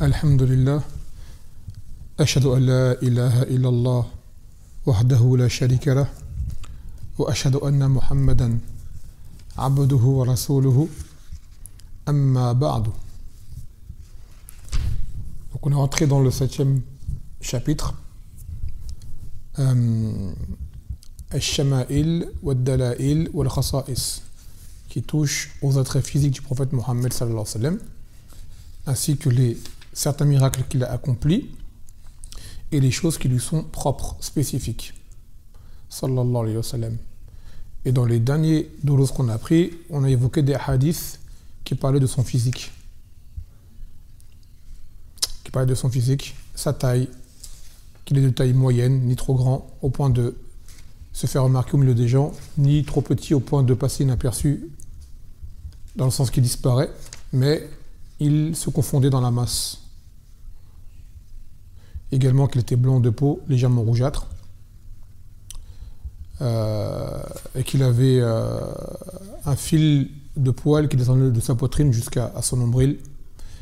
Alhamdulillah, ashhadu an la ilaha illallah, wahdahu la sharika lah, wa ashhadu anna Muhammadan abduhu wa rasuluhu, amma ba'du. Donc on est rentré dans le 7e chapitre, Al-Shama'il wal-Dala'il wal-Khasa'is, qui touche aux attraits physiques du prophète Mohammed sallallahu alayhi wa sallam, ainsi que certains miracles qu'il a accomplis et les choses qui lui sont propres, spécifiques, sallallahu alayhi wa sallam. Et dans les derniers doulos qu'on a appris, on a évoqué des hadiths qui parlaient de son physique, sa taille, qu'il est de taille moyenne, ni trop grand au point de se faire remarquer au milieu des gens, ni trop petit au point de passer inaperçu dans le sens qu'il disparaît, mais il se confondait dans la masse. Également qu'il était blanc de peau, légèrement rougeâtre, et qu'il avait un fil de poils qui descendait de sa poitrine jusqu'à son nombril,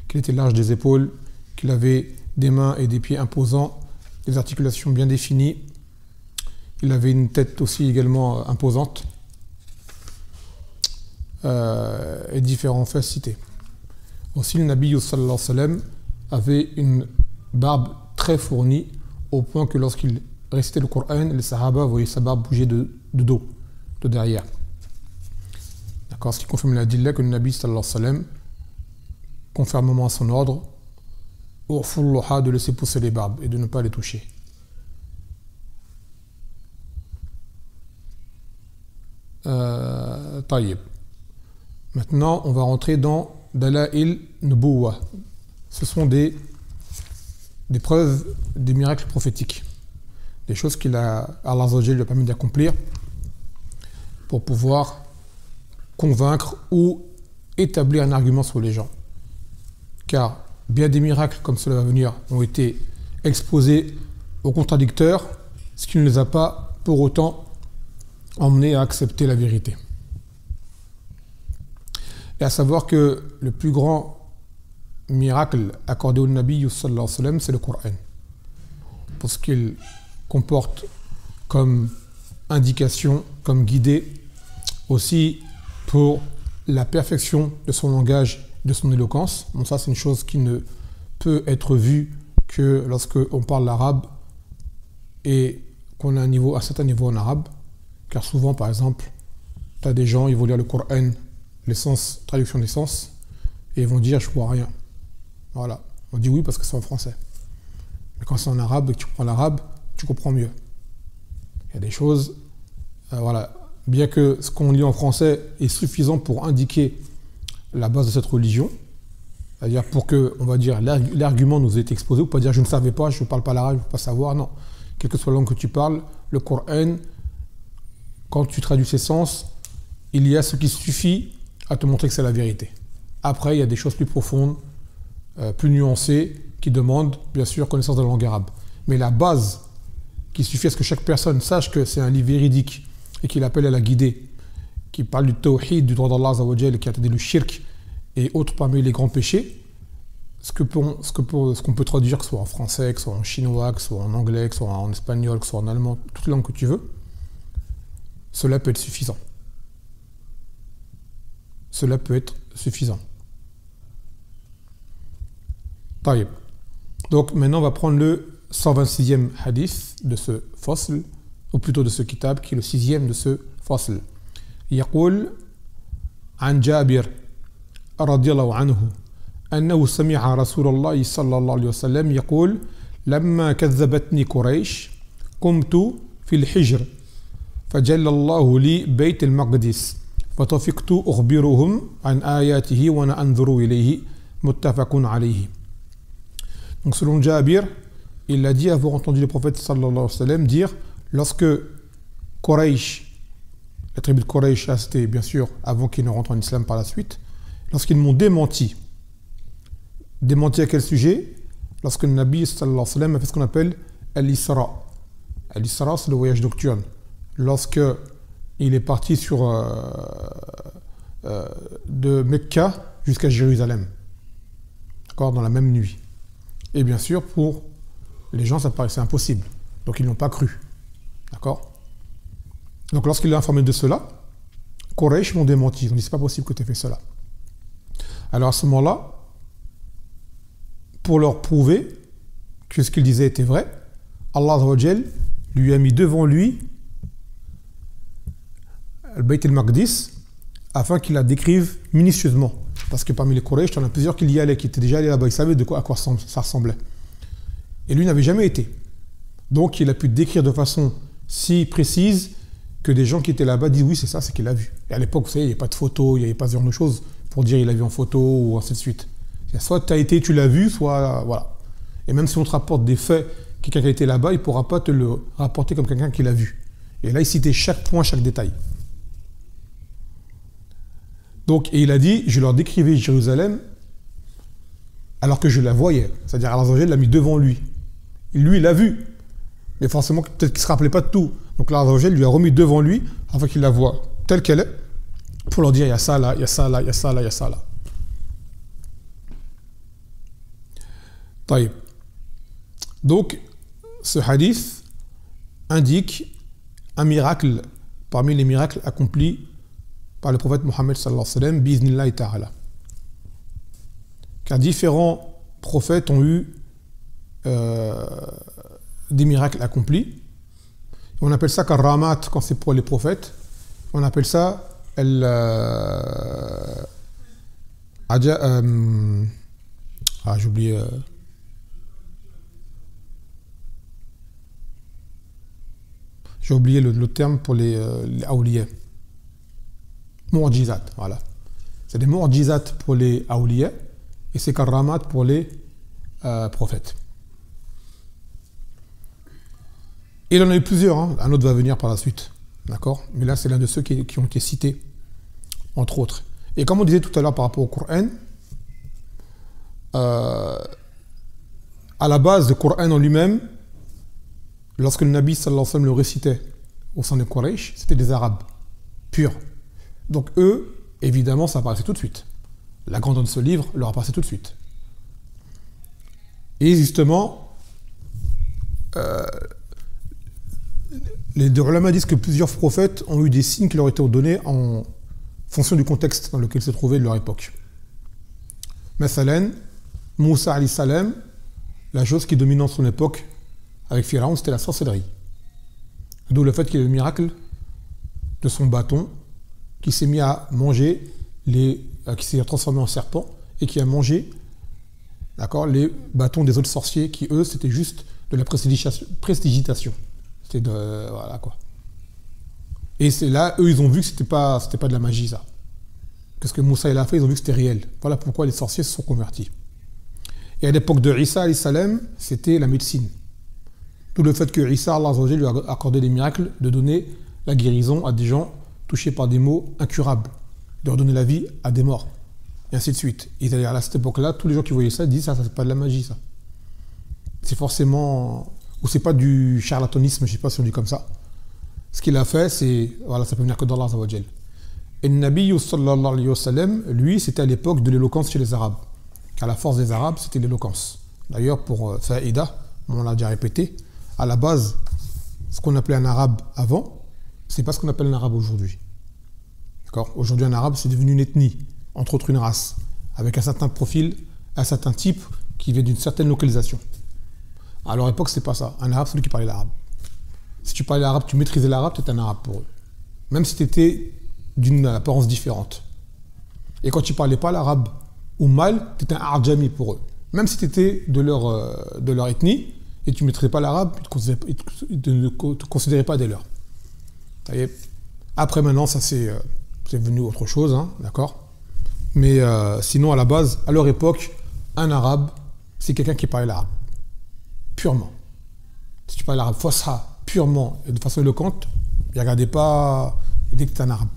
qu'il était large des épaules, qu'il avait des mains et des pieds imposants, des articulations bien définies. Il avait une tête aussi également imposante, et différents faits cités. Aussi, le Nabi sallallahu alayhi wa sallam avait une barbe très fournie, au point que lorsqu'il récitait le Coran, les Sahaba voyaient sa barbe bouger de dos, de derrière. D'accord, ce qui confirme la dilla que le Nabi sallallahu alayhi wa sallam, conformément à son ordre, de laisser pousser les barbes et de ne pas les toucher. Taïb. Maintenant, on va rentrer dans Dala'il Nubuwa. Ce sont des preuves, des miracles prophétiques, des choses Allah Azza wa Jalla lui a permis d'accomplir pour pouvoir convaincre ou établir un argument sur les gens. Car bien des miracles, comme cela va venir, ont été exposés aux contradicteurs, ce qui ne les a pas pour autant emmenés à accepter la vérité. Et à savoir que le plus grand miracle accordé au Nabi sallallahu alayhi wa sallam, c'est le Coran, pour ce qu'il comporte comme indication, comme guidée, aussi pour la perfection de son langage, de son éloquence. Bon, ça c'est une chose qui ne peut être vue que lorsque on parle l'arabe et qu'on a un certain niveau en arabe, car souvent par exemple tu as des gens, ils vont lire le Coran, traduction des sens, et ils vont dire je vois rien. Voilà, on dit oui parce que c'est en français, mais quand c'est en arabe et que tu comprends l'arabe, tu comprends mieux. Il y a des choses, voilà, bien que ce qu'on lit en français est suffisant pour indiquer la base de cette religion, c'est-à-dire pour que, on va dire, l'argument nous est exposé, ou pas dire je ne savais pas, je ne parle pas l'arabe, je ne veux pas savoir, non. Quelle que soit la langue que tu parles, le Coran, quand tu traduis ses sens, il y a ce qui suffit à te montrer que c'est la vérité. Après, il y a des choses plus profondes, plus nuancées, qui demandent, bien sûr, connaissance de la langue arabe. Mais la base qui suffit à ce que chaque personne sache que c'est un livre véridique et qu'il appelle à la guider, qui parle du tawhid, du droit d'Allah Azza wa Jalla, qui a interdit le shirk et autres parmi les grands péchés, ce qu'on peut traduire, que ce soit en français, que ce soit en chinois, que ce soit en anglais, que ce soit en espagnol, que ce soit en allemand, toute langue que tu veux, cela peut être suffisant. Cela peut être suffisant. Taïb. Donc maintenant on va prendre le 126e hadith de ce fasl, ou plutôt de ce kitab, qui est le 6e de ce fasl. يقول عن جابر رضي الله عنه أنه سمع رسول الله صلى الله عليه وسلم يقول لما كذبتني قريش قمت في الحجر فجل الله لي بيت المقدس فطفقت أخبرهم عن آياته وأنا أنظر إليه متفق عليه. Donc selon Jabir, il a dit avoir entendu le prophète sallallahu alayhi wa sallam dire, lorsque Quraysh, la tribu de Quraysh, c'était bien sûr avant qu'ils ne rentrent en islam par la suite, lorsqu'ils m'ont démenti à quel sujet? Lorsque le Nabi sallallahu alayhi wa sallam a fait ce qu'on appelle Al-Isra. Al-Isra, c'est le voyage nocturne. Lorsque il est parti de Mecca jusqu'à Jérusalem, d'accord, dans la même nuit. Et bien sûr, pour les gens, ça paraissait impossible. Donc ils n'ont pas cru. D'accord? Donc lorsqu'il l'a informé de cela, Quraysh m'ont démenti. Ils ont dit, c'est pas possible que tu aies fait cela. Alors à ce moment-là, pour leur prouver que ce qu'il disait était vrai, Allah Azza wa Jal lui a mis devant lui le Bayt al-Maqdis afin qu'il la décrive minutieusement. Parce que parmi les Quraysh, il y en a plusieurs qui y allaient, qui étaient déjà allés là-bas, ils savaient à quoi ça ressemblait. Et lui n'avait jamais été. Donc il a pu décrire de façon si précise que des gens qui étaient là-bas disent oui, c'est ça, c'est qu'il a vu. Et à l'époque, vous savez, il n'y avait pas de photo, il n'y avait pas ce genre de choses pour dire il a vu en photo ou ainsi de suite. Soit tu as été, tu l'as vu, soit voilà. Et même si on te rapporte des faits, quelqu'un qui a été là-bas, il ne pourra pas te le rapporter comme quelqu'un qui l'a vu. Et là, il citait chaque point, chaque détail. Donc, et il a dit, je leur décrivais Jérusalem alors que je la voyais. C'est-à-dire, Allah l'a mis devant lui. Et lui, il l'a vu. Mais forcément, peut-être qu'il ne se rappelait pas de tout. Donc là, Allah lui a remis devant lui afin qu'il la voie telle qu'elle est pour leur dire, il y a ça là, il y a ça là, il y a ça là, il y a ça là. Taïb. Donc, ce hadith indique un miracle parmi les miracles accomplis par le prophète Mohammed sallallahu alayhi wa sallam, bi'iznillahi ta'ala. Car différents prophètes ont eu des miracles accomplis. On appelle ça karamat quand c'est pour les prophètes. On appelle ça j'ai oublié. J'ai oublié le terme pour les awliya. Mu'jizat, voilà. C'est des mu'jizat pour les awliya et c'est karamat pour les prophètes. Et il en a eu plusieurs, hein. Un autre va venir par la suite. D'accord? Mais là, c'est l'un de ceux qui ont été cités, entre autres. Et comme on disait tout à l'heure par rapport au Coran, à la base, le Coran en lui-même, lorsque le Nabi sallallahu alayhi wa sallam le récitait au sein de Quraysh, c'était des Arabes purs. Donc eux, évidemment, ça apparaissait tout de suite. La grandeur de ce livre leur apparaissait tout de suite. Et justement, les deux ulama disent que plusieurs prophètes ont eu des signes qui leur étaient donnés en fonction du contexte dans lequel ils se trouvaient de leur époque. Mathalan, Moussa alayhi salam, la chose qui dominait son époque avec Pharaon, c'était la sorcellerie. D'où le fait qu'il y ait le miracle de son bâton qui s'est mis à manger qui s'est transformé en serpent et qui a mangé, d'accord, les bâtons des autres sorciers qui, eux, c'était juste de la prestigitation. C'était de... Voilà, quoi. Et c'est là, eux, ils ont vu que c'était pas de la magie, ça. Qu'est-ce que Moussa il a fait? Ils ont vu que c'était réel. Voilà pourquoi les sorciers se sont convertis. Et à l'époque de Isa, alayhi salam, c'était la médecine. Tout le fait que Isa, Allah lui a accordé des miracles de donner la guérison à des gens touchés par des maux incurables, de redonner la vie à des morts, et ainsi de suite. Et à cette époque-là, tous les gens qui voyaient ça disent ça c'est pas de la magie, ça. C'est forcément... Ou c'est pas du charlatanisme, je sais pas si on dit comme ça. Ce qu'il a fait, c'est... Voilà, ça peut venir que d'Allah Azza wa Jal. Et le Nabi sallallahu alayhi wa sallam, lui, c'était à l'époque de l'éloquence chez les Arabes. Car la force des Arabes, c'était l'éloquence. D'ailleurs, pour Faïda, on l'a déjà répété, à la base, ce qu'on appelait un arabe avant, c'est pas ce qu'on appelle un arabe aujourd'hui. D'accord? Aujourd'hui, un arabe, c'est devenu une ethnie, entre autres une race, avec un certain profil, un certain type qui vient d'une certaine localisation. À leur époque, c'est pas ça. Un arabe, c'est celui qui parlait l'arabe. Si tu parlais l'arabe, tu maîtrisais l'arabe, tu étais un arabe pour eux. Même si tu étais d'une apparence différente. Et quand tu parlais pas l'arabe ou mal, tu étais un arjami pour eux. Même si tu étais de leur ethnie, et tu ne maîtrisais pas l'arabe, ils ne te considéraient pas des leurs. Après, maintenant, ça c'est devenu autre chose, hein, d'accord? Mais sinon, à la base, à leur époque, un arabe, c'est quelqu'un qui parlait l'arabe. Purement. Si tu parlais l'arabe fosha, purement, et de façon éloquente, il ne regardait pas, il dit que tu es un arabe.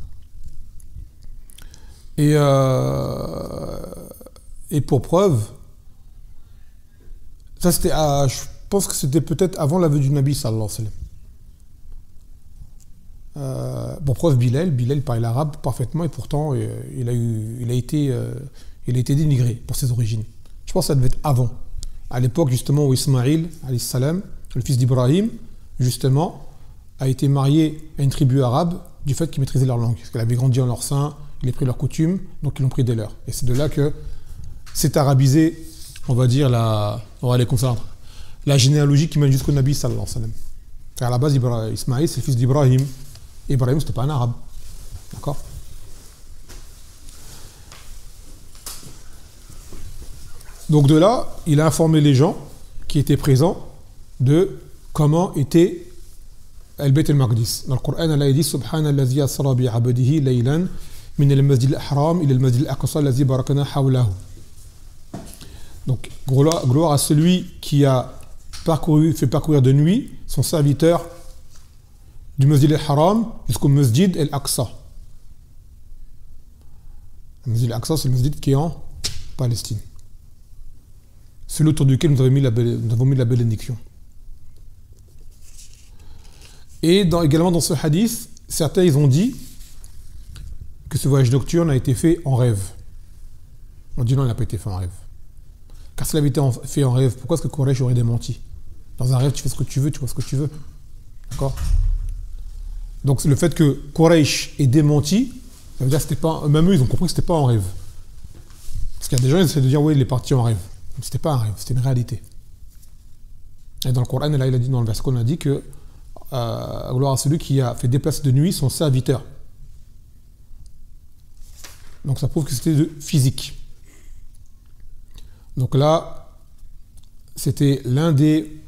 Et pour preuve, ça c'était je pense que c'était peut-être avant la venue du Nabi sallallahu alayhi wa sallam. Pour preuve, Bilal parlait l'arabe parfaitement et pourtant il a été dénigré pour ses origines. Je pense que ça devait être avant. à l'époque justement où Ismaïl, alayhi salam, le fils d'Ibrahim, justement, a été marié à une tribu arabe du fait qu'il maîtrisait leur langue. Parce qu'elle avait grandi en leur sein, il a pris leurs coutumes, donc ils l'ont pris des leurs. Et c'est de là que c'est arabisé, on va dire, on va aller comme ça, la généalogie qui mène jusqu'au Nabi sallallahu alayhi wa sallam. Car à la base, Ismaïl, c'est le fils d'Ibrahim. Ibrahim, c'était pas un arabe. D'accord? Donc de là, il a informé les gens qui étaient présents de comment était Al-Bayt al-Maqdis. Dans le Coran, Allah dit Subhanallazi asra bi 'abdihi laylan min al-masjid al-haram ila al-masjid al-aqsa allazi barakna hawlahu. Donc gloire à celui qui a fait parcourir de nuit son serviteur du masjid al-haram jusqu'au masjid al-aqsa. Le masjid al-aqsa, c'est le masjid qui est en Palestine. C'est autour duquel nous avons mis la bénédiction. Et également dans ce hadith, certains ils ont dit que ce voyage nocturne a été fait en rêve. On dit non, il n'a pas été fait en rêve. Car s'il avait été fait en rêve, pourquoi est-ce que Quraysh aurait démenti? Dans un rêve, tu fais ce que tu veux, tu vois ce que tu veux. D'accord? Donc le fait que Quraysh ait démenti, ça veut dire que c'était pas. Même eux, ils ont compris que c'était pas en rêve. Parce qu'il y a des gens qui essaient de dire oui, il est parti en rêve. C'était pas un rêve, c'était une réalité. Et dans le Coran, là, il a dit dans le verset qu'on a dit que gloire à celui qui a fait déplacer de nuit son serviteur. Donc ça prouve que c'était physique. Donc là, c'était l'un des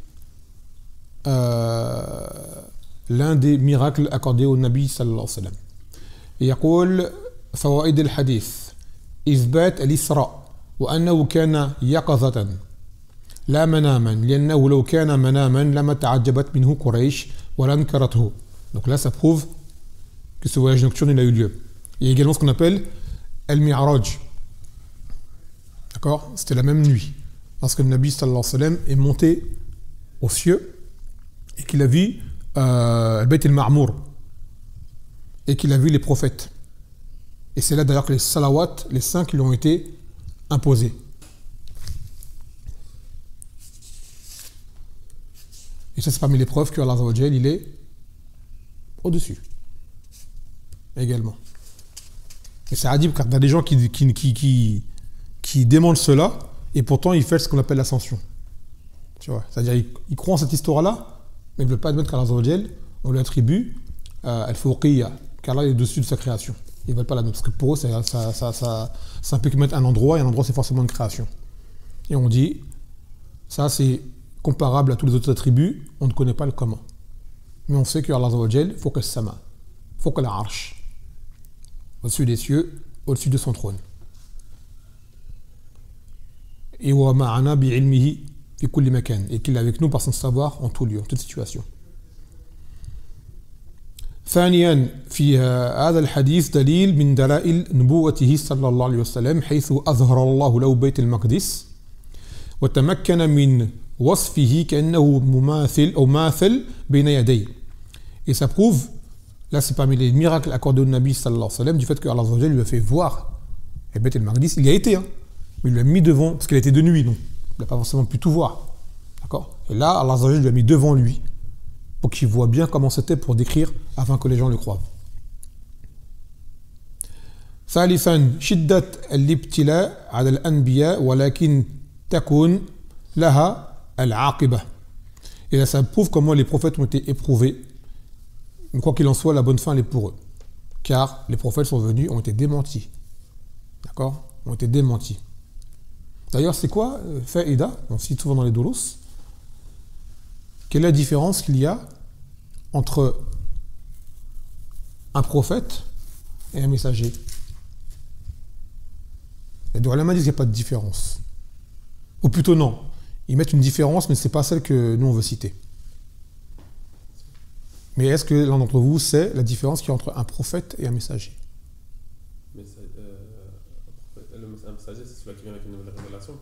miracles accordés au Nabi sallallahu alayhi wa sallam. يقول فوائد الحديث إثبات الإسراء وأنه كان يقظة لا مناما لأنه لو كان مناما لما تعجبت منه قريش ولانكرته. Donc là ça prouve que ce voyage nocturne il a eu lieu. Il y a également ce qu'on appelle Al-Mi'raj. D'accord? C'était la même nuit. Lorsque le Nabi sallallahu alayhi wa sallam est monté aux cieux et qu'il a vu Al-Bayt al-Ma'mour et qu'il a vu les prophètes. Et c'est là d'ailleurs que les salawats, les 5 lui ont été imposés. Et ça c'est parmi les preuves que Allah Azza wa Jal, il est au-dessus. Également. Et c'est adib car il y a des gens qui demandent cela et pourtant ils font ce qu'on appelle l'ascension. Tu vois, c'est-à-dire ils croient en cette histoire-là, mais ils ne veulent pas admettre qu'Allah Azza wa Jal, on lui attribue al-fawqiyya, car Allah est au-dessus de sa création. Ils ne veulent pas l'admettre parce que pour eux, ça peut mettre un endroit et un endroit c'est forcément une création. Et on dit, ça c'est comparable à tous les autres attributs, on ne connaît pas le comment. Mais on sait que Allah Azza wa Jal, fawqa as-sama, fawqa al-arsh, au-dessus des cieux, au-dessus de son trône. Et wa ma'ana bi'ilmihi fi kulli makan, et qu'il est avec nous par son savoir en tout lieu, en toute situation. ثانيا في هذا الحديث دليل من دلائل نبوته صلى الله عليه وسلم حيث أظهر الله له بيت المقدس وتمكن من وصفه كأنه مماثل أو ماثل بين يديه. Et ça prouve, là c'est parmi les miracles accordés au Nabi sallallahu alayhi wa sallam, du fait que Allah lui a fait voir le Bayt al-Maqdis. Il y a été, hein, mais il l'a mis devant, parce qu'il était de nuit, donc il n'a pas forcément pu tout voir. D'accord? Et là, Allah lui a mis devant lui, pour qu'il voit bien comment c'était pour décrire afin que les gens le croient. ثالثا شدة الابتلاء على الأنبياء ولكن تكون لها العاقبة. Et là ça prouve comment les prophètes ont été éprouvés. Mais quoi qu'il en soit, la bonne fin elle est pour eux. Car les prophètes sont venus, ont été démentis. D'accord? Ont été démentis. D'ailleurs, c'est quoi Faïda? On cite souvent dans les doulos. Quelle est la différence qu'il y a entre un prophète et un messager? Les deux ulama disent qu'il n'y a pas de différence. Ou plutôt non, ils mettent une différence, mais ce n'est pas celle que nous on veut citer. Mais est-ce que l'un d'entre vous sait la différence qu'il y a entre un prophète et un messager? Un messager, c'est celui qui vient avec une nouvelle révélation,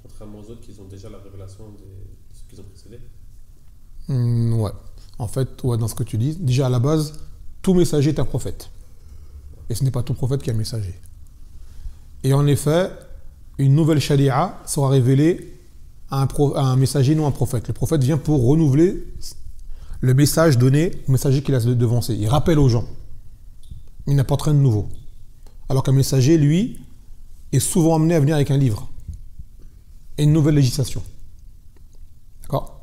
contrairement aux autres qui ont déjà la révélation de ceux qui ont précédé. Ouais. En fait, ouais, dans ce que tu dis, déjà à la base, tout messager est un prophète. Et ce n'est pas tout prophète qui est un messager. Et en effet, une nouvelle sharia sera révélée à un messager, non un prophète. Le prophète vient pour renouveler le message donné au messager qu'il a devancé. Il rappelle aux gens. Il n'apporte rien de nouveau. Alors qu'un messager, lui, est souvent amené à venir avec un livre et une nouvelle législation. D'accord?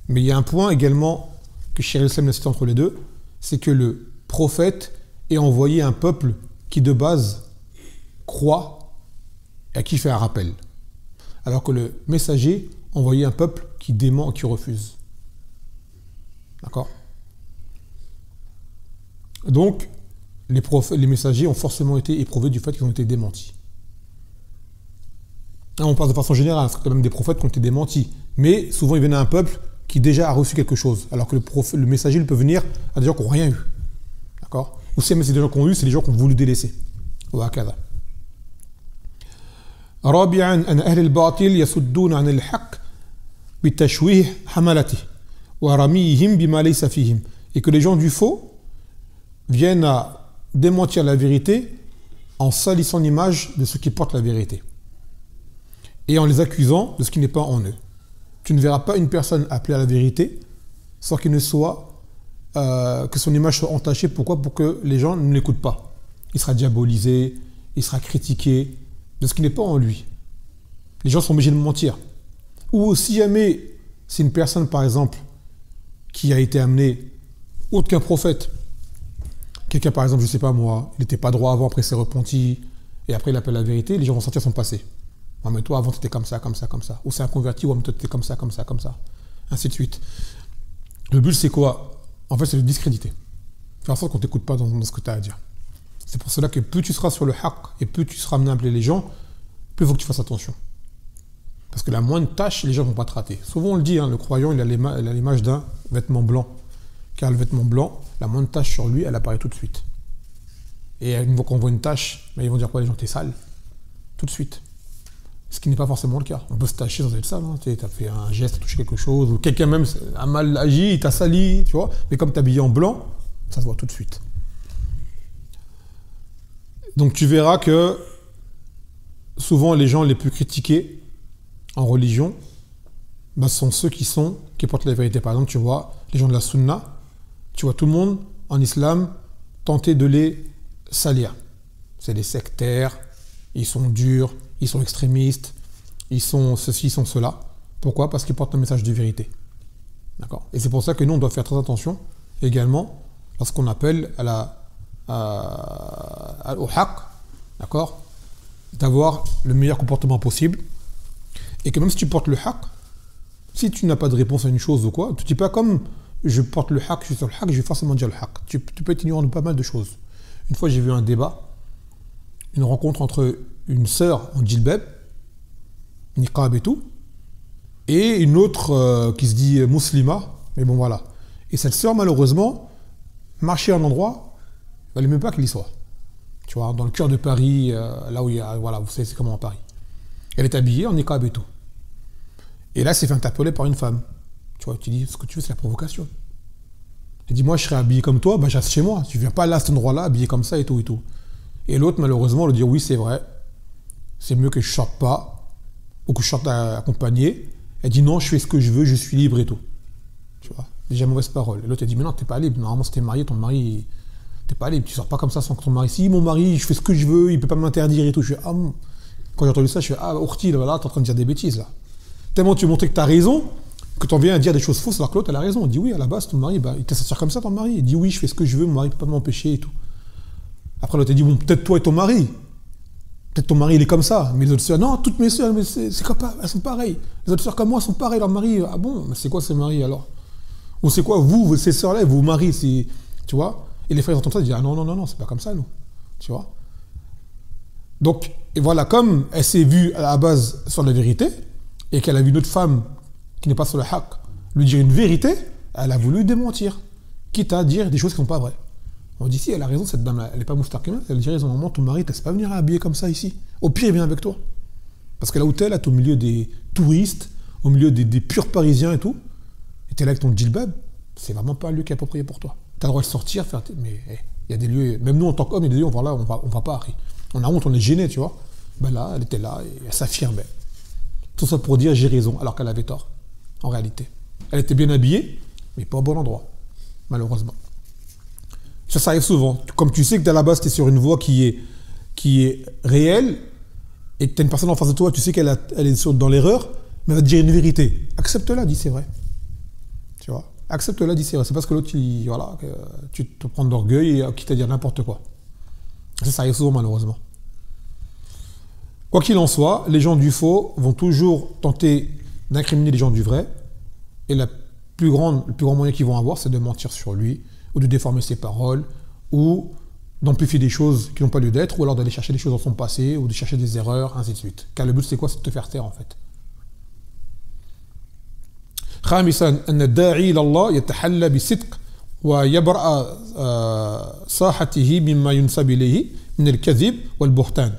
Mais il y a un point également que Cheikh el-Islam a cité entre les deux, c'est que le prophète est envoyé à un peuple qui de base croit et à qui fait un rappel. Alors que le messager envoyé à un peuple qui dément et qui refuse. D'accord? Donc, les messagers ont forcément été éprouvés du fait qu'ils ont été démentis. Là, on parle de façon générale, c'est quand même des prophètes qui ont été démentis. Mais souvent, ils viennent à un peuple qui déjà a reçu quelque chose. Alors que le messager, il peut venir à des gens qui n'ont rien eu. D'accord? Ou si c'est des gens qui ont eu, c'est des gens qui ont voulu délaisser. وهكذا. رابعا أن أهل الباطل يصدون عن الحق بتشويه حملته ورميهم بما ليس فيهم. Et que les gens du faux viennent à démentir la vérité en salissant l'image de ceux qui portent la vérité et en les accusant de ce qui n'est pas en eux. Tu ne verras pas une personne appelée à la vérité sans qu'il ne soit que son image soit entachée. Pourquoi? Pour que les gens ne l'écoutent pas. Il sera diabolisé, il sera critiqué de ce qui n'est pas en lui. Les gens sont obligés de mentir. Ou si jamais c'est une personne, par exemple, qui a été amenée autre qu'un prophète, quelqu'un, par exemple, je ne sais pas moi, il n'était pas droit avant, après il s'est repenti, et après il appelle la vérité, les gens vont sortir son passé. Ah, mais toi, avant, tu étais comme ça, comme ça, comme ça. Ou c'est un converti, ou mais toi, tu étais comme ça, comme ça, comme ça. Ainsi de suite. Le but, c'est quoi? En fait, c'est de discréditer. Faire en sorte qu'on ne t'écoute pas dans ce que tu as à dire. C'est pour cela que plus tu seras sur le haqq et plus tu seras amené à appeler les gens, plus il faut que tu fasses attention. Parce que la moindre tâche, les gens ne vont pas te rater. Souvent, on le dit, hein, le croyant, il a l'image d'un vêtement blanc. Car le vêtement blanc, la moindre tâche sur lui, elle apparaît tout de suite. Et une fois qu'on voit une tâche, ils vont dire quoi? Les gens, t'es sale. Tout de suite. Ce qui n'est pas forcément le cas. On peut se tâcher sans être sale. Hein. Tu as fait un geste, tu as touché quelque chose, ou quelqu'un même a mal agi, il t'a sali, tu vois. Mais comme tu es habillé en blanc, ça se voit tout de suite. Donc tu verras que souvent les gens les plus critiqués en religion sont ceux qui portent la vérité. Par exemple, tu vois les gens de la sunna, tu vois tout le monde en islam tenter de les salir. C'est des sectaires, ils sont durs, ils sont extrémistes, ils sont ceci, ils sont cela. Pourquoi? Parce qu'ils portent un message de vérité. D'accord? Et c'est pour ça que nous, on doit faire très attention également lorsqu'on appelle au haqq, d'accord? D'avoir le meilleur comportement possible. Et que même si tu portes le haqq, si tu n'as pas de réponse à une chose ou quoi, tu ne dis pas comme je porte le haqq, je suis sur le haqq, je vais forcément dire le haqq. Tu peux être ignorant de pas mal de choses. Une fois, j'ai vu un débat, une rencontre entre une sœur en djilbab, niqab et tout, et une autre qui se dit muslima, mais bon voilà. Et cette sœur, malheureusement, marchait à un endroit, il ne fallait même pas qu'elle y soit. Tu vois, dans le cœur de Paris, là où il y a, voilà, vous savez c'est comment à Paris. Elle est habillée en niqab et tout. Et là, elle s'est fait interpeller par une femme. Tu vois, tu dis, ce que tu veux, c'est la provocation. Elle dit, moi, je serais habillé comme toi, je reste chez moi. Tu ne viens pas là, à cet endroit-là, habillé comme ça et tout et tout. Et l'autre, malheureusement, elle dit, oui, c'est vrai. C'est mieux que je ne sorte pas, ou que je sorte accompagné. Elle dit, non, je fais ce que je veux, je suis libre et tout. Tu vois, déjà mauvaise parole. Et l'autre, elle dit, mais non, tu n'es pas libre. Normalement, si tu es marié, ton mari, tu n'es pas libre. Tu ne sors pas comme ça sans que ton mari. Si mon mari, je fais ce que je veux, il ne peut pas m'interdire et tout. Je fais, ah, quand j'ai entendu ça, je fais, ah, Ourti, là, tu es en train de dire des bêtises, là. Tellement tu veux montrer que tu as raison, que tu en viens à dire des choses fausses, alors que l'autre, elle a raison. Elle dit, oui, à la base, ton mari, il t'a sorti comme ça, ton mari. Il dit, oui, je fais ce que je veux, mon mari ne peut pas m'empêcher et tout. Après, l'autre, elle dit, bon, peut-être toi et ton mari. Peut-être ton mari, il est comme ça. Mais les autres sœurs, non, toutes mes sœurs, mais c'est comme pas, elles sont pareilles. Les autres sœurs comme moi sont pareilles, leur mari. Ah bon, mais c'est quoi ces maris alors? Ou c'est quoi, vous, ces sœurs-là, vos maris, c'est. Tu vois? Et les frères entendent ça, ils disent, ah non, non, non, non, c'est pas comme ça, nous. Tu vois? Donc, et voilà, comme elle s'est vue à la base sur la vérité, et qu'elle a vu une autre femme qui n'est pas sur le haqq lui dire une vérité, elle a voulu démentir, quitte à dire des choses qui ne sont pas vraies. On dit, si elle a raison, cette dame-là, elle n'est pas moustaqima, elle dit raison, au moment, ton mari ne te laisse pas venir habiller comme ça ici. Au pire, il vient avec toi. Parce que là où tu es, là, tu es au milieu des touristes, au milieu des purs parisiens et tout, et tu es là avec ton djilbab, c'est vraiment pas un lieu qui est approprié pour toi. Tu as le droit de sortir, faire. Mais il y a des lieux, même nous en tant qu'hommes, il y a des lieux, on va pas, Harry. On a honte, on est gêné, tu vois. Ben là, elle était là, et elle s'affirmait. tout ça pour dire j'ai raison, alors qu'elle avait tort, en réalité. Elle était bien habillée, mais pas au bon endroit, malheureusement. Ça arrive souvent. Comme tu sais que à la base, tu es sur une voie qui est réelle, et que tu as une personne en face de toi, tu sais qu'elle est dans l'erreur, mais elle va te dire une vérité. Accepte-la, dis c'est vrai. Tu vois, accepte-la, dis c'est vrai. C'est parce que l'autre, voilà, que tu te prends d'orgueil et quitte à dire n'importe quoi. Ça arrive souvent, malheureusement. Quoi qu'il en soit, les gens du faux vont toujours tenter d'incriminer les gens du vrai, et le plus grand moyen qu'ils vont avoir, c'est de mentir sur lui, ou de déformer ses paroles, ou d'amplifier des choses qui n'ont pas lieu d'être, ou alors d'aller chercher des choses dans son passé, ou de chercher des erreurs, ainsi de suite. Car le but, c'est quoi? C'est de te faire taire, en fait. خامسا أن الداعي إلى الله يتحلى بصدق ويبرأ صاحته مما ينسب إليه من الكذب والبهتان.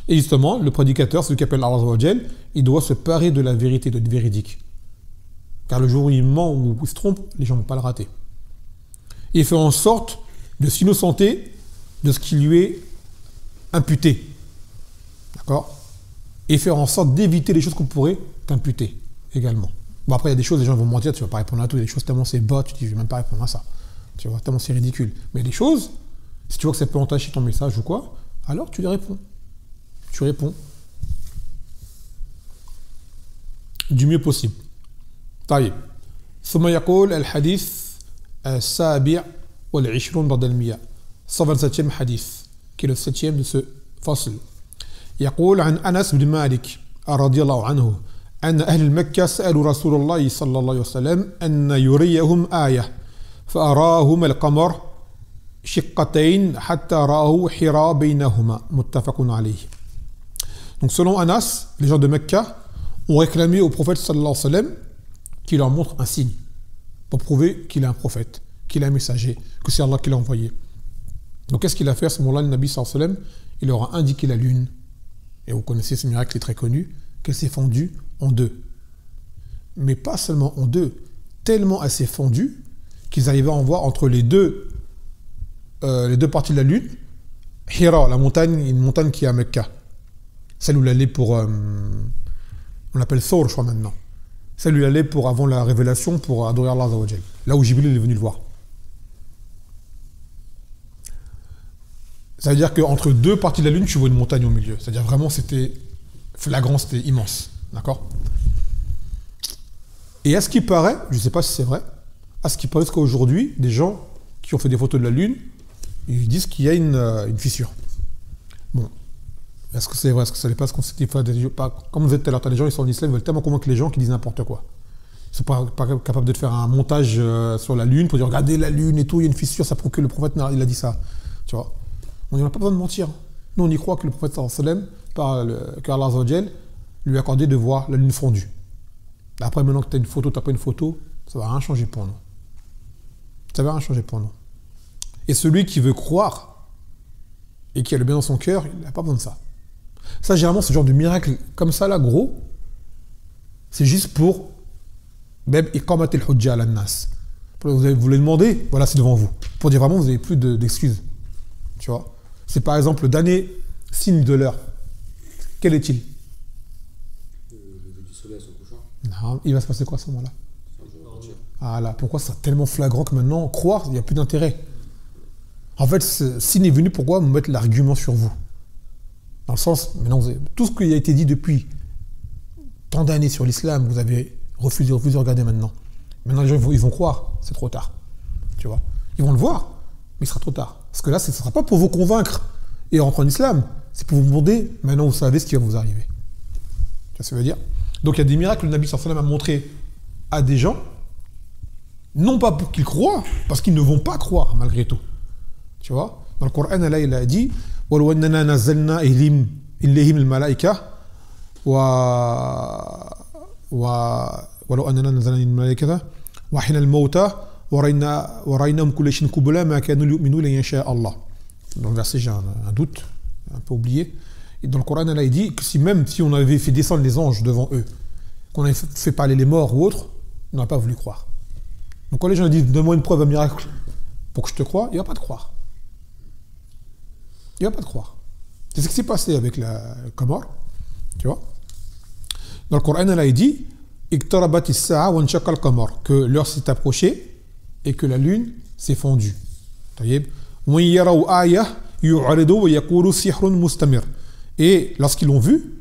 Et justement, le prédicateur, celui qui appelle Allah Azza wa Jal, il doit se parer de la vérité, de véridique. Car le jour où il ment ou il se trompe, les gens ne vont pas le rater. Et il fait en sorte de s'innocenter de ce qui lui est imputé. D'accord? Et faire en sorte d'éviter les choses qu'on pourrait t'imputer également. Bon, après, il y a des choses, les gens vont mentir, tu ne vas pas répondre à tout. Il y a des choses tellement c'est bas, tu te dis, je ne vais même pas répondre à ça. Tu vois, tellement c'est ridicule. Mais des choses, si tu vois que ça peut entacher ton message ou quoi, alors tu les réponds. Tu réponds du mieux possible. طيب ثم يقول الحديث السابع والعشرون بعد المئة 127e حديث qui est le 7e de ce فصل. يقول عن أنس بن مالك رضي الله عنه أن أهل مكة سألوا رسول الله صلى الله عليه وسلم أن يريهم آية فأراهم القمر شقتين حتى رأوا حراء بينهما متفق عليه. Donc selon Anas, les gens de Mecca ont réclamé au prophète sallallahu alayhi wa sallam qu'il leur montre un signe pour prouver qu'il est un prophète, qu'il est un messager, que c'est Allah qui l'a envoyé. Donc qu'est-ce qu'il a fait à ce moment-là, le Nabi sallallahu alayhi wa sallam? Il leur a indiqué la lune, et vous connaissez ce miracle qui est très connu, qu'elle s'est fendue en deux. Mais pas seulement en deux, tellement elle s'est fendue qu'ils arrivaient à en voir entre les deux parties de la lune, Hira, la montagne, une montagne qui est à Mecca. Celle où il allait pour... on l'appelle Thor, je crois maintenant. Celle où il allait pour, avant la révélation, pour adorer Allah Azza wa Jal. Là où Jibril est venu le voir. Ça veut dire qu'entre deux parties de la lune, tu vois une montagne au milieu. C'est-à-dire vraiment, c'était flagrant, c'était immense. D'accord? Et à ce qui paraît, je ne sais pas si c'est vrai, à ce qui paraît qu'aujourd'hui, des gens qui ont fait des photos de la lune, ils disent qu'il y a une fissure. Bon. Est-ce que c'est vrai? Est-ce que ça n'est pas ce qu'on s'est dit? Comme vous êtes tout à l'heure, les gens ils sont en islam, ils veulent tellement convaincre les gens qu'ils disent n'importe quoi. Ils ne sont pas capables de faire un montage sur la lune pour dire regardez la lune et tout, il y a une fissure, ça prouve que le prophète il a dit ça. Tu vois? On n'a pas besoin de mentir. Nous on y croit que le prophète sallallahu alayhi wa sallam, qu'Allah Azza wa Jal lui a accordé de voir la lune fondue. Après maintenant que tu as une photo, tu n'as pas une photo, ça ne va rien changer pour nous. Ça ne va rien changer pour nous. Et celui qui veut croire et qui a le bien dans son cœur, il n'a pas besoin de ça. Ça, généralement, ce genre de miracle comme ça, là, gros, c'est juste pour iqamat al-hujja ala nas. Vous le demandez, voilà, c'est devant vous. Pour dire vraiment, vous n'avez plus d'excuses. Tu vois? C'est par exemple le dernier signe de l'heure. Quel est-il? Le lever du soleil à son couchant. Non, il va se passer quoi à ce moment-là? Ah là, pourquoi c'est tellement flagrant que maintenant, croire, il n'y a plus d'intérêt. En fait, ce signe est venu, pourquoi me mettre l'argument sur vous? Dans le sens, maintenant, tout ce qui a été dit depuis tant d'années sur l'islam, vous avez refusé de regarder maintenant. Maintenant, les gens, ils vont croire, c'est trop tard. Tu vois? Ils vont le voir, mais il sera trop tard. Parce que là, ce ne sera pas pour vous convaincre et rentrer en islam, c'est pour vous demander, maintenant, vous savez ce qui va vous arriver. Tu vois ce que ça veut dire? Donc, il y a des miracles que le Nabi sallallahu alayhi wa sallam a montré à des gens, non pas pour qu'ils croient, parce qu'ils ne vont pas croire, malgré tout. Tu vois? Dans le Coran, là, il a dit ولو أننا نزلنا إليهم الملائكة ولو أننا نزلنا الملائكة وحين الموتى ورأيناهم كل شيء قبلا ما كانوا يؤمنون إن شاء الله. Dans le verset, j'ai un doute, un peu oublié. Et dans le Coran, là, il dit que même si on avait fait descendre les anges devant eux, qu'on avait fait parler les morts ou autres, ils n'auraient pas voulu croire. Donc quand les gens disent donne-moi une preuve, un miracle pour que je te croie, il ne va pas te croire. Il ne va pas te croire. C'est ce qui s'est passé avec le Qamar, tu vois. Dans le Coran, Allah dit Iqtarabat as-sa'a wa inshaqa al-qamar, que l'heure s'est approchée et que la lune s'est fondue. طيب. وَإِنْ يَرَوْا آيَةً يُعْرِضُوا وَيَقُولُوا سِحْرٌ مُسْتَمِرٌ. Et lorsqu'ils l'ont vu,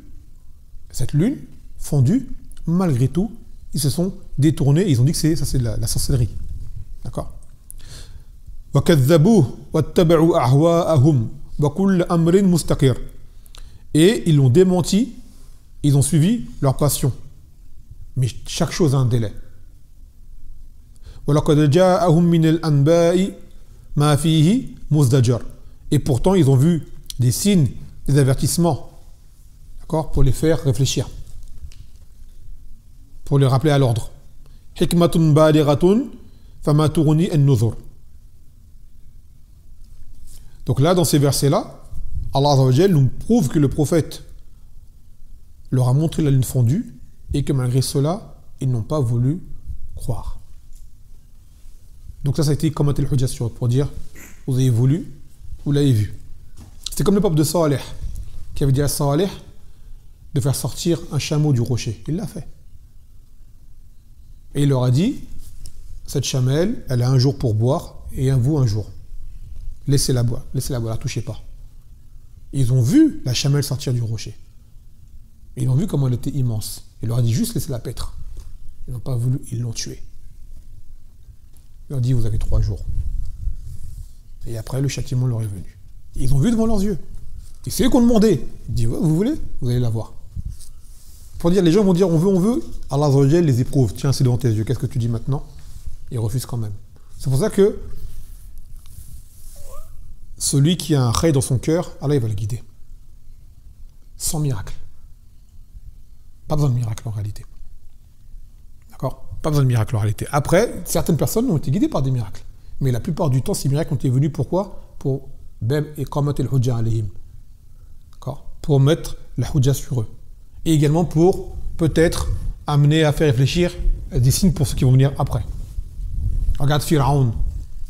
cette lune fondue, malgré tout, ils se sont détournés et ils ont dit que c'est de la sorcellerie. D'accord. وَكَذَّبُوهُ وَاتَّبَعُوا أَهْوَاءَهُمْ وَكُلَّ أَمْرٍ مُسْتَقِرٌ. Et ils l'ont démenti, ils ont suivi leur passion. Mais chaque chose a un délai. وَلَقَدْ جَاءَهُمْ مِنَ الْأَنْبَاءِ مَا فِيهِ مُزْدَجَرٌ. Et pourtant, ils ont vu des signes, des avertissements, d'accord, pour les faire réfléchir, pour les rappeler à l'ordre. حِكْمَةٌ بَالِغَةٌ فَمَا تُغْنِي النُّذُرُ. Donc là, dans ces versets-là, Allah Azza wa Jal nous prouve que le prophète leur a montré la lune fondue et que malgré cela, ils n'ont pas voulu croire. Donc ça a été comme al-Hujjah pour dire, vous avez voulu, vous l'avez vu. C'est comme le peuple de Salih, qui avait dit à Salih de faire sortir un chameau du rocher. Il l'a fait. Et il leur a dit, cette chamelle, elle a un jour pour boire et vous un jour. Laissez-la boire, la touchez pas. Ils ont vu la chamelle sortir du rocher. Ils ont vu comment elle était immense. Il leur a dit juste laissez-la paître. Ils n'ont pas voulu, ils l'ont tuée. Il leur a dit vous avez 3 jours. Et après le châtiment leur est venu. Ils ont vu devant leurs yeux. Et c'est eux qu'on demandait. Il dit vous voulez, vous allez la voir. Pour dire les gens vont dire on veut. Allah Azza wa Jal les éprouve. Tiens c'est devant tes yeux. Qu'est-ce que tu dis maintenant? Ils refusent quand même. C'est pour ça que celui qui a un khayr dans son cœur, Allah il va le guider. Sans miracle. Pas besoin de miracle en réalité. D'accord? Pas besoin de miracle en réalité. Après, certaines personnes ont été guidées par des miracles. Mais la plupart du temps, ces miracles ont été venus pourquoi? Pour bem et qamat al-hujja alayhim. D'accord? Pour mettre la hujja sur eux. Et également pour peut-être amener à faire réfléchir des signes pour ceux qui vont venir après. Regarde Pharaon.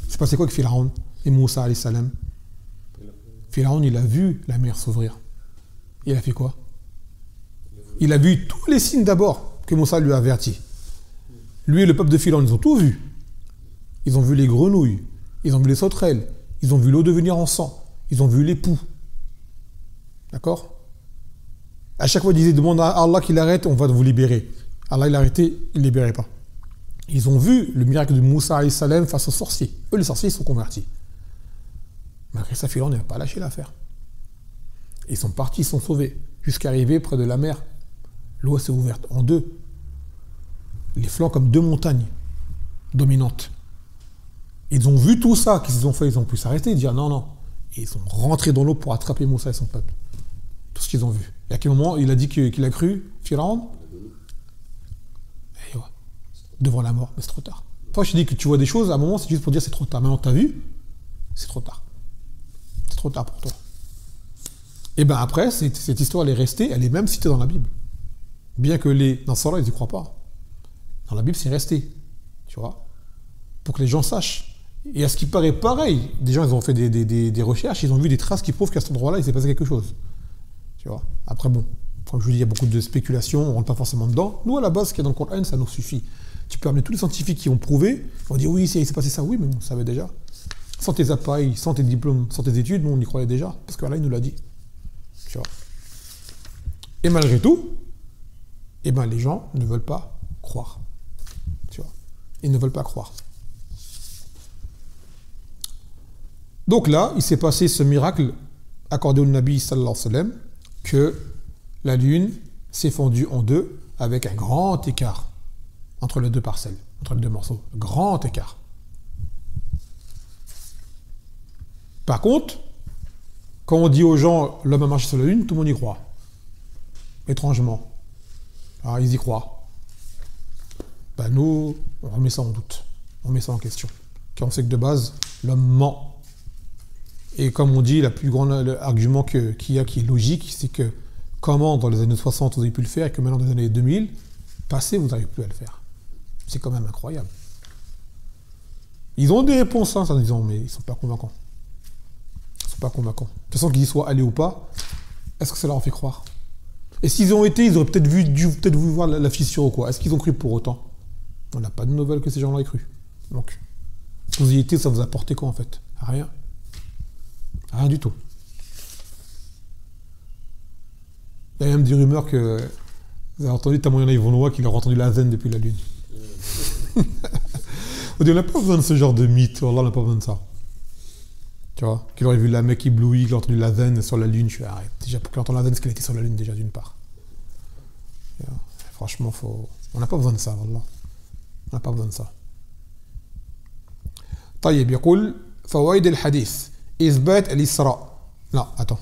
C'est passé quoi avec Pharaon et Moussa alayhi salam? Pharaon, il a vu la mer s'ouvrir. Il a fait quoi? Il a vu tous les signes d'abord que Moussa lui a avertis. Lui et le peuple de Pharaon, ils ont tout vu. Ils ont vu les grenouilles, ils ont vu les sauterelles, ils ont vu l'eau devenir en sang, ils ont vu les poux. D'accord? À chaque fois, ils disaient demande à Allah qu'il arrête, on va vous libérer. Allah, il a arrêté, il ne libérait pas. Ils ont vu le miracle de Moussa alayhi salam face aux sorciers. Eux, les sorciers, ils sont convertis. Malgré ça, Pharaon n'a pas lâché l'affaire. Ils sont partis, ils sont sauvés, jusqu'à arriver près de la mer. L'eau s'est ouverte en deux. Les flancs comme 2 montagnes dominantes. Ils ont vu tout ça, qu'est-ce qu'ils ont fait? Ils ont pu s'arrêter et dire non. Et ils sont rentrés dans l'eau pour attraper Moussa et son peuple. Tout ce qu'ils ont vu. Et à quel moment il a dit qu'il a cru, Pharaon? Et ouais, devant la mort, mais c'est trop tard. Toi, je te dis que tu vois des choses, à un moment, c'est juste pour dire c'est trop tard. Maintenant, tu as vu, c'est trop tard. C'est trop tard pour toi. Et bien après, cette histoire, elle est restée, elle est même citée dans la Bible. Bien que les Nasara, ils n'y croient pas. Dans la Bible, c'est resté. Tu vois? Pour que les gens sachent. Et à ce qui paraît pareil, des gens, ils ont fait des recherches, ils ont vu des traces qui prouvent qu'à cet endroit-là, il s'est passé quelque chose. Tu vois? Après, bon, comme je vous dis, il y a beaucoup de spéculations, on ne rentre pas forcément dedans. Nous, à la base, ce qu'il y a dans le Coran, ça nous suffit. Tu peux amener tous les scientifiques qui ont prouvé, ils vont dire oui, il s'est passé ça, oui, mais on savait déjà. Sans tes appareils, sans tes diplômes, sans tes études, nous, on y croyait déjà, parce que là, il nous l'a dit. Tu vois? Et malgré tout, eh ben, les gens ne veulent pas croire. Tu vois? Ils ne veulent pas croire. Donc là, il s'est passé ce miracle accordé au Nabi sallallahu alayhi wa sallam, que la lune s'est fondue en deux avec un grand écart entre les 2 parcelles, entre les 2 morceaux. Grand écart. Par contre, quand on dit aux gens l'homme a marché sur la lune, tout le monde y croit. Étrangement. Alors ils y croient. Ben nous, on remet ça en doute. On met ça en question. Car on sait que de base, l'homme ment. Et comme on dit, le plus grand argument qu'il y a qui est logique, c'est que comment dans les années 60 vous avez pu le faire et que maintenant dans les années 2000, passé, vous n'arrivez plus à le faire. C'est quand même incroyable. Ils ont des réponses, hein, en disant, mais ils ne sont pas convaincants. Ils ne sont pas convaincants. De toute façon, qu'ils y soient allés ou pas, est-ce que ça leur en fait croire? Et s'ils ont été, ils auraient peut-être dû voir la fissure ou quoi. Est-ce qu'ils ont cru pour autant? On n'a pas de nouvelles que ces gens-là aient cru. Donc, vous y étiez, ça vous a apporté quoi en fait? Rien. Rien du tout. Il y a même des rumeurs que vous avez entendu Tamoyana Yvonnois qu'il a entendu la zen depuis la Lune. On dit, on n'a pas besoin de ce genre de mythe. Wallah, on n'a pas besoin de ça. Tu vois, qu'il aurait vu la mec éblouie, qu'il a entendu la zen sur la Lune. Je suis arrête. Déjà, pour qu'il entende la zen, c'est qu'elle était sur la Lune déjà d'une part. Franchement, on n'a pas besoin de ça, wallah. On n'a pas besoin de ça. طيب يقول فوائد الحديث إثبات الإسراء. لا attends.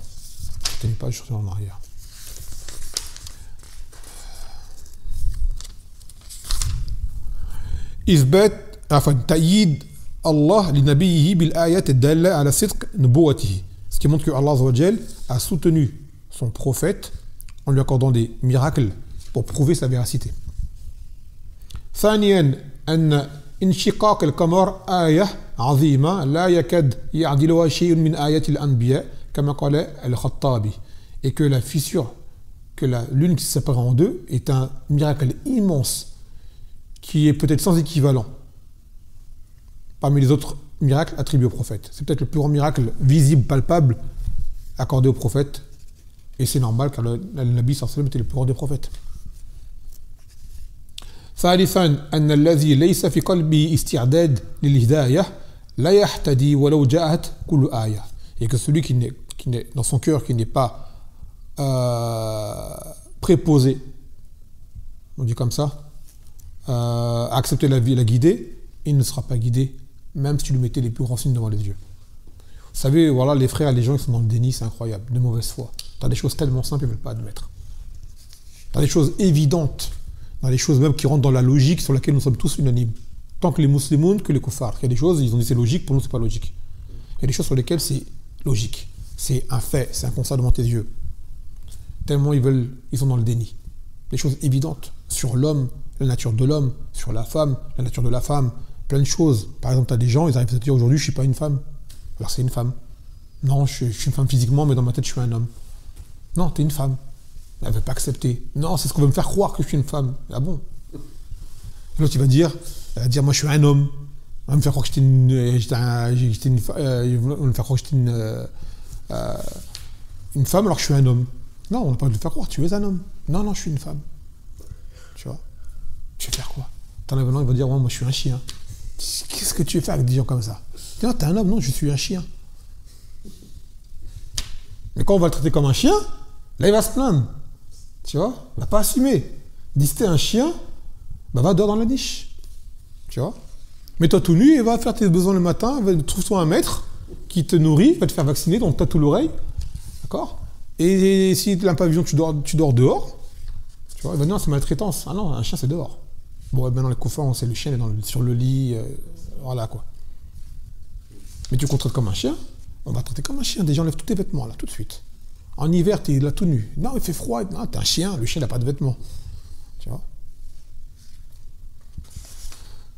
Je ne pas, je suis en arrière. إثبات تأييد الله لنبيه بالآيات الدالة على صدق نبوته. Ce qui montre que Allah Azza wa Jal a soutenu son prophète en lui accordant des miracles pour prouver sa véracité. ثانيا أن انشقاق القمر آية عظيمة لا يكاد يعدلها شيء من آيات الأنبياء كما قال الخطابي. Et que la fissure, que la lune qui se sépare en deux est un miracle immense qui est peut-être sans équivalent parmi les autres miracles attribués au prophète. C'est peut-être le plus grand miracle visible, palpable, accordé au prophète. Et c'est normal car le Nabi sallallahu alayhi wa sallam était le plus grand des prophètes. ثالثا أن الذي ليس في قلبه استعداد للهداية لا يهتدي ولو جاءت كل آية. Et que celui qui n'est dans son cœur, qui n'est pas préposé, on dit comme ça, à accepter la vie, la guider, il ne sera pas guidé, même si tu lui mettais les plus grands signes devant les yeux. Vous savez, voilà, les frères, les gens qui sont dans le déni, c'est incroyable, de mauvaise foi. Tu as des choses tellement simples, ils ne veulent pas admettre. Tu as des choses évidentes, tu as des choses même qui rentrent dans la logique sur laquelle nous sommes tous unanimes. Tant que les musulmans que les kuffars. Il y a des choses, ils ont dit c'est logique, pour nous c'est pas logique. Il y a des choses sur lesquelles c'est logique. C'est un fait, c'est un constat devant tes yeux. Tellement ils sont dans le déni. Des choses évidentes sur l'homme, la nature de l'homme, sur la femme, la nature de la femme, plein de choses. Par exemple, tu as des gens, ils arrivent à te dire aujourd'hui je suis pas une femme. Alors c'est une femme. Non, je suis une femme physiquement, mais dans ma tête je suis un homme. Non, tu es une femme. Elle ne veut pas accepter. Non, c'est ce qu'on veut me faire croire que je suis une femme. Ah bon? L'autre il va dire moi je suis un homme. On va me faire croire que j'étais une femme alors que je suis un homme. Non, on n'a pas de le faire croire, tu es un homme. Non, je suis une femme. Tu vois? Tu veux faire quoi? T'en as venant, il va dire moi je suis un chien. Qu'est-ce que tu veux faire avec des gens comme ça? Non, t'es un homme, non, je suis un chien. Mais quand on va le traiter comme un chien, là il va se plaindre. Tu vois? Il va pas assumer. Il dit si t'es un chien, va dehors dans la niche. Tu vois? Mets-toi tout nu et va faire tes besoins le matin, trouve-toi un maître qui te nourrit, va te faire vacciner, donc t'as tout l'oreille. D'accord? Et si tu n'as pas vision, tu dors dehors. Tu vois? Il va dire non, c'est maltraitance. Ah non, un chien c'est dehors. Bon, maintenant les couffins, c'est le chien sur le lit, voilà quoi. Mais tu traites comme un chien, on va traiter comme un chien. Déjà, enlève tous tes vêtements là, tout de suite. En hiver, tu es là tout nu. Non, il fait froid. Non, t'es un chien, le chien n'a pas de vêtements. Tu vois?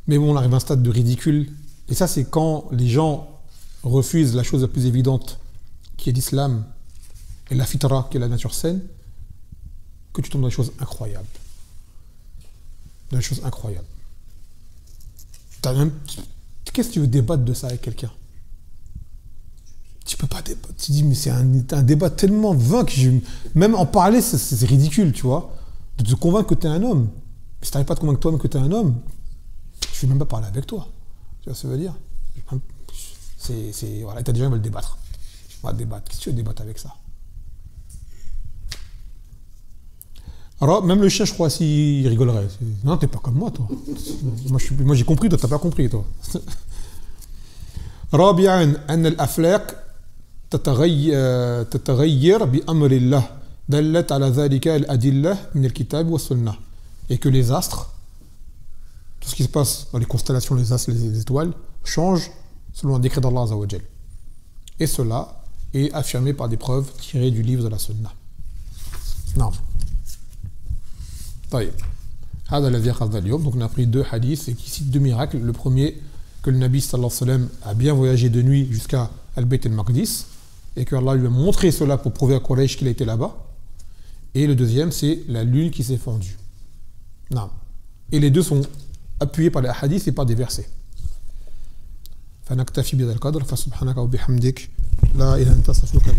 Mais bon, on arrive à un stade de ridicule. Et ça, c'est quand les gens refusent la chose la plus évidente, qui est l'islam, et la fitra, qui est la nature saine, que tu tombes dans des choses incroyables. Dans des choses incroyables. Qu'est-ce que tu veux débattre de ça avec quelqu'un? Tu peux pas débattre. Tu dis, mais c'est un débat tellement vain que même en parler, c'est ridicule, tu vois. De te convaincre que tu es un homme. Mais si tu n'arrives pas à te convaincre toi-même que tu es un homme, je ne vais même pas parler avec toi. Tu vois ce que ça veut dire? Voilà, tu as des gens qui veulent débattre. On va débattre. Qu'est-ce que tu veux débattre avec ça? Alors, même le chien, je crois, s'il rigolerait. Non, t'es pas comme moi, toi. Moi, j'ai compris, toi, t'as pas compris, toi. رابعا أن الأفلاك تتغير بأمر الله دلت على ذلك الأدلة من الكتاب والسنة. Et que les astres, tout ce qui se passe dans les constellations, les astres, les étoiles, changent selon un décret d'Allah Azza wa Jal. Et cela est affirmé par des preuves tirées du livre de la Sunna. Non. طيب. هذا الذي أخذنا اليوم. Donc on a pris deux hadiths qui citent deux miracles. Le premier, que le Nabi sallallahu alayhi wa sallam a bien voyagé de nuit jusqu'à Al-Bayt al-Maqdis et que Allah lui a montré cela pour prouver à Quraysh qu'il a été là-bas. Et le deuxième, c'est la lune qui s'est fondue. Non. Et les deux sont appuyés par les hadiths et par des versets. فنكتفي بهذا القدر فسبحانك وبحمدك لا إله إلا أنت أستغفرك